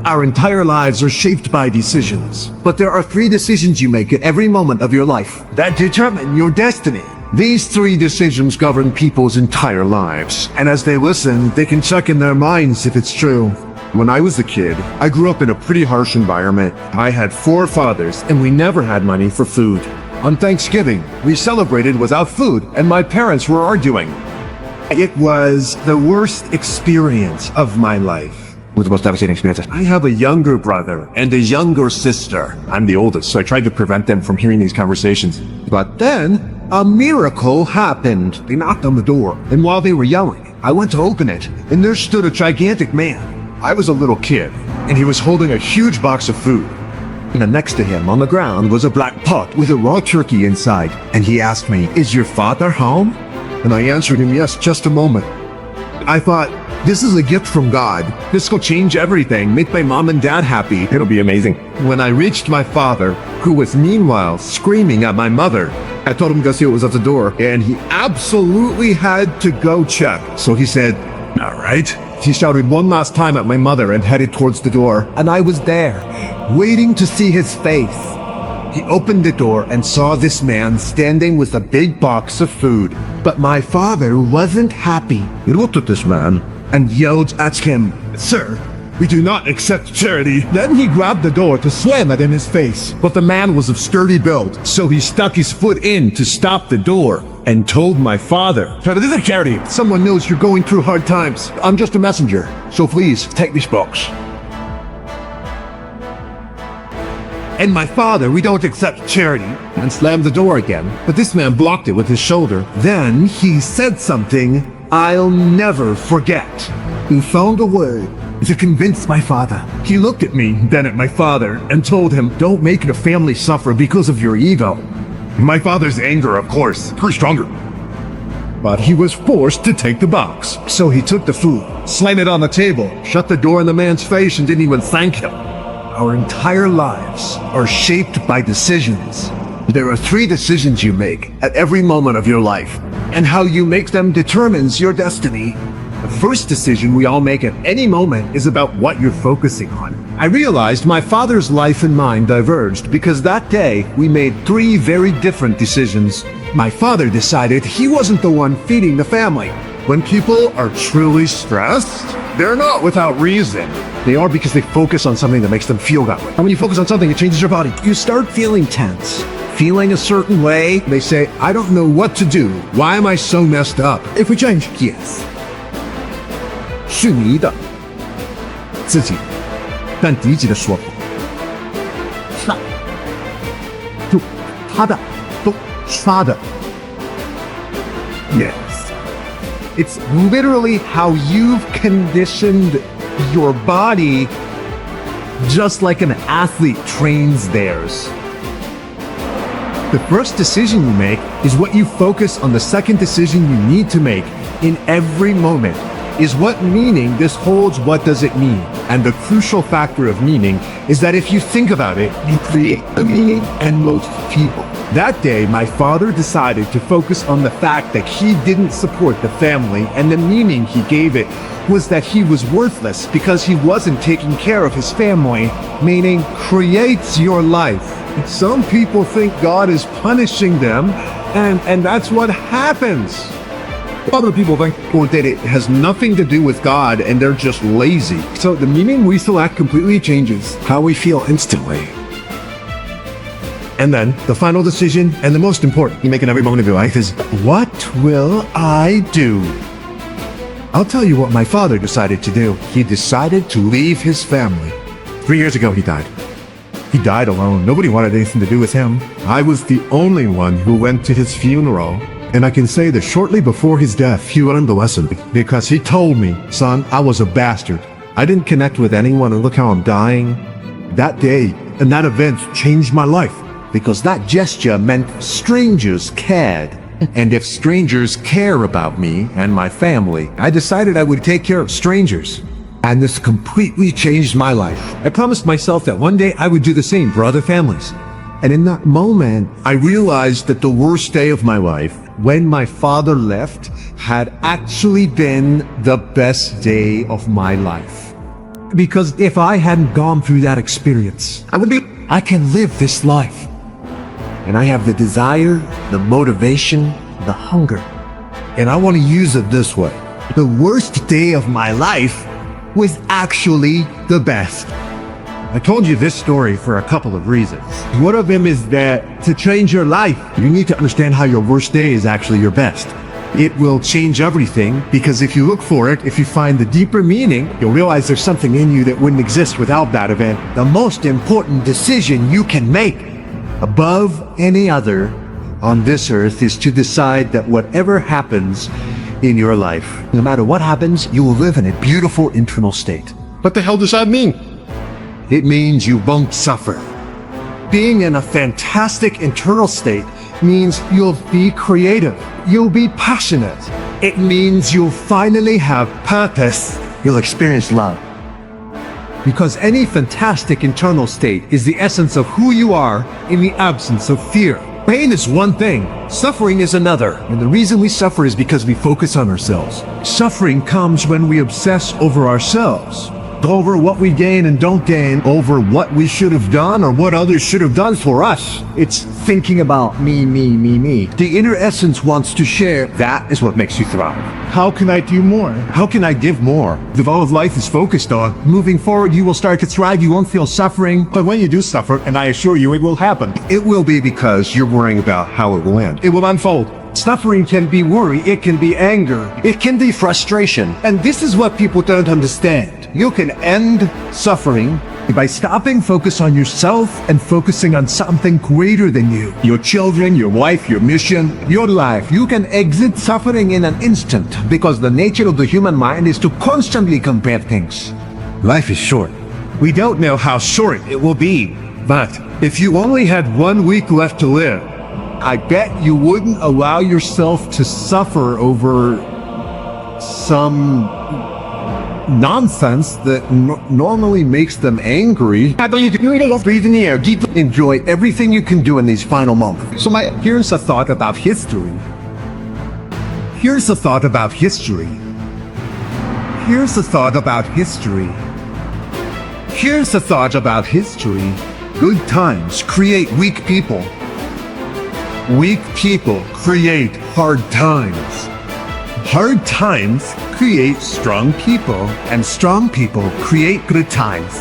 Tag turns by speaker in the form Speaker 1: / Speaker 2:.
Speaker 1: Our entire lives are shaped by decisions. But there are 3 decisions you make at every moment of your life that determine your destiny. These 3 decisions govern people's entire lives. And as they listen, they can check in their minds if it's true. When I was a kid, I grew up in a pretty harsh environment. I had 4 fathers, and we never had money for food. On Thanksgiving, we celebrated without food, and my parents were arguing. It was the worst experience of my life.
Speaker 2: With the most devastating experiences.
Speaker 1: I have a younger brother and a younger sister. I'm the oldest, so I tried to prevent them from hearing these conversations. But then, a miracle happened. They knocked on the door, and while they were yelling, I went to open it, and there stood a gigantic man. I was a little kid, and he was holding a huge box of food. And next to him on the ground was a black pot with a raw turkey inside. And he asked me, "Is your father home?" And I answered him, "Yes, just a moment." I thought, this is a gift from God. This will change everything, make my mom and dad happy. It'll be amazing. When I reached my father, who was meanwhile screaming at my mother, I told him to go see what was at the door, and he absolutely had to go check. So he said, "All right." He shouted one last time at my mother and headed towards the door, and I was there, waiting to see his face. He opened the door and saw this man standing with a big box of food. But my father wasn't happy. He looked at this man and yelled at him, "Sir, we do not accept charity." Then he grabbed the door to slam it in his face. But the man was of sturdy build, so he stuck his foot in to stop the door and told my father, "This is charity. Someone knows you're going through hard times. I'm just a messenger, so please take this box." And my father, "We don't accept charity," and slammed the door again. But this man blocked it with his shoulder. Then he said something I'll never forget. He found a way to convince my father. He looked at me, then at my father, and told him, "Don't make the family suffer because of your ego." My father's anger, of course, grew stronger. But he was forced to take the box. So he took the food, slammed it on the table, shut the door in the man's face, and didn't even thank him. Our entire lives are shaped by decisions. There are 3 decisions you make at every moment of your life, and how you make them determines your destiny. The first decision we all make at any moment is about what you're focusing on. I realized my father's life and mine diverged because that day we made 3 very different decisions. My father decided he wasn't the one feeding the family. When people are truly stressed, they're not without reason. They are because they focus on something that makes them feel that way. And when you focus on something, it changes your body. You start feeling tense, feeling a certain way. They say, "I don't know what to do. Why am I so messed up?" If we change, yes. 是你的自己，但迪吉的说法，是就他的都他的。Yes. It's literally how you've conditioned your body, just like an athlete trains theirs. The first decision you make is what you focus on. The second decision you need to make in every moment is what meaning this holds, what does it mean? And the crucial factor of meaning is that if you think about it, you create the meaning and most people. That day, my father decided to focus on the fact that he didn't support the family, and the meaning he gave it was that he was worthless because he wasn't taking care of his family, meaning creates your life. Some people think God is punishing them, and that's what happens. Other people think that it has nothing to do with God and they're just lazy. So the meaning we select completely changes how we feel instantly. And then the final decision, and the most important you make in every moment of your life, is what will I do? I'll tell you what my father decided to do. He decided to leave his family. 3 years ago he died. He died alone. Nobody wanted anything to do with him. I was the only one who went to his funeral. And I can say that shortly before his death, he learned the lesson because he told me, "Son, I was a bastard. I didn't connect with anyone, and look how I'm dying." That day and that event changed my life because that gesture meant strangers cared. And if strangers care about me and my family, I decided I would take care of strangers. And this completely changed my life. I promised myself that one day I would do the same for other families. And in that moment, I realized that the worst day of my life, when my father left, had actually been the best day of my life. Because if I hadn't gone through that experience, I can live this life. And I have the desire, the motivation, the hunger. And I want to use it this way. The worst day of my life was actually the best. I told you this story for a couple of reasons. One of them is that to change your life, you need to understand how your worst day is actually your best. It will change everything, because if you look for it, if you find the deeper meaning, you'll realize there's something in you that wouldn't exist without that event. The most important decision you can make above any other on this earth is to decide that whatever happens in your life, no matter what happens, you will live in a beautiful internal state.
Speaker 2: What the hell does that mean?
Speaker 1: It means you won't suffer. Being in a fantastic internal state means you'll be creative. You'll be passionate. It means you'll finally have purpose. You'll experience love. Because any fantastic internal state is the essence of who you are in the absence of fear. Pain is one thing, suffering is another. And the reason we suffer is because we focus on ourselves. Suffering comes when we obsess over ourselves. Over what we gain and don't gain, over what we should have done or what others should have done for us. It's thinking about me, me, me, me. The inner essence wants to share. That is what makes you thrive.
Speaker 2: How can I do more?
Speaker 1: How can I give more? If all of life is focused on moving forward, you will start to thrive. You won't feel suffering.
Speaker 2: But when you do suffer, and I assure you it will happen,
Speaker 1: It will be because you're worrying about how it will end.
Speaker 2: it will unfold.
Speaker 1: Suffering can be worry, it can be anger, it can be frustration. And this is what people don't understand. You can end suffering by stopping focus on yourself and focusing on something greater than you. Your children, your wife, your mission, your life. You can exit suffering in an instant because the nature of the human mind is to constantly compare things. Life is short. We don't know how short it will be, but if you only had 1 week left to live, I bet you wouldn't allow yourself to suffer over some nonsense that normally makes them angry. Breathe in the air, deep. Enjoy everything you can do in these final moments. Here's a thought about history. Here's a thought about history. Here's a thought about history. Here's a thought about history. Good times create weak people. Weak people create hard times. Hard times create strong people, and strong people create good times.